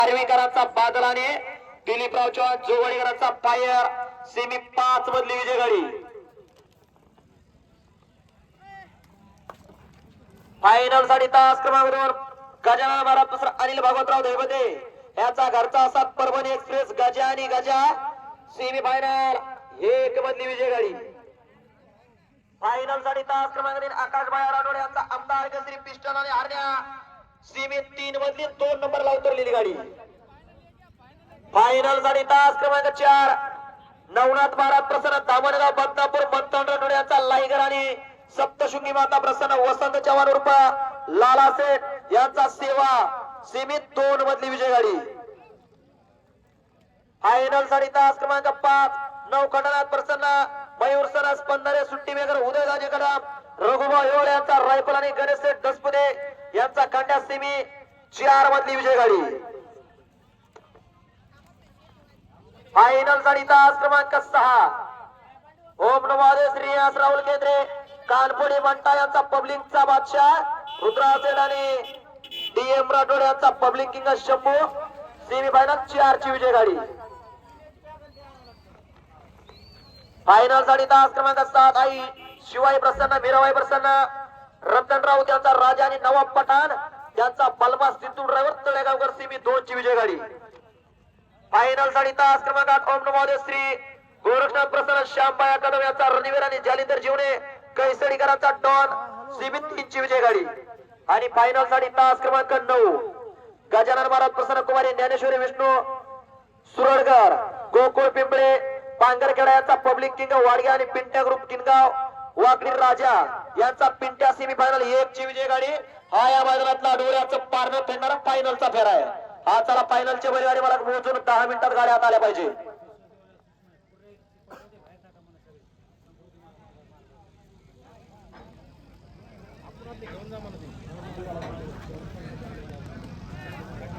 आर्वीकरांचा बादलाने Diliprao Chavan जोगळीकरांचा fire semi 5 मधली विजय गाडी final साठी तास क्रमांक 2 गजानन महाराज दुसरा अनिल भागवतराव दैवते याचा घरचा असा परभणी एक्सप्रेस गजा आणि गजा सेमी फायनल 1 मधली विजय गाडी फायनल साठी तास क्रमांक 3 आकाश भाया राठोड यांचा आमदार केसरी पिस्टन आणि हरण्या सीमे 3 मधली 2 नंबरला उतरलेली गाडी फायनल साठी तास क्रमांक 4 नवनाथ महाराज प्रसन्न दामणगाव बदनापूर मंथन राठोड यांचा लाईगर आणि सप्तशृंगी माता प्रसन्न वसंत चव्हाण उर्फ लाला सेठ यांचा सेवा सीमित 2 मधली विजय गाडी फायनल साठी तास क्रमांक 5 नवखंडनाथ प्रसन्न मयूर सरस पंधरे सुट्टी मेकर उदयराजे कदम रघुभाऊ योळ यांचा रायफल आणि गणेश सेठ दसपुदे यांचा कांड्या सेमी 4 मधली विजय गाडी फायनल साठी तास क्रमांक 6 ओम नमो श्री राहुल केंद्रे कानपुडी मंटा यांचा पब्लिकचा बादशाह रुद्रासेठ आणि डीएम राठोड यांचा public king Shambhu semi final 4 ची विजय गाडी फायनल साठी तास क्रमांक 7 आई शिवाई प्रसन्न मीराबाई प्रसन्न रतन राऊत यांचा राजा आणि नवाब पठाण यांचा बलमा सिद्धू ड्रायव्हर तळेगावकर सेमी 2 ची विजय गाडी फायनल साठी तास क्रमांक 8 ओम नमो श्री गोरक्षनाथ प्रसन्न श्यामबाया कदम यांचा रणवीर आणि जालिंदर जीवने कैसडीकरांचा डॉन सीमी 3 ची विजय गाडी आणि फायनल साठी तास क्रमांक 9 गजानन महाराज प्रसन्न कुमारी ज्ञानेश्वरी विष्णू सुरळकर गोकुळ पिंपळे पांगरखेडा यांचा पब्लिक किंग वाडगे आणि पिंट्या ग्रुप किनगाव वाकडी राजा यांचा पिंट्या सेमी फायनल 1 ची विजय गाडी हा या मैदानातला डोऱ्याचं पारणं फेडणारा फायनलचा फेरा आहे हा चला फायनलची बैलगाडी मला मोजून 10 मिनिटात गाड्या हात आल्या पाहिजे घेऊन जा मला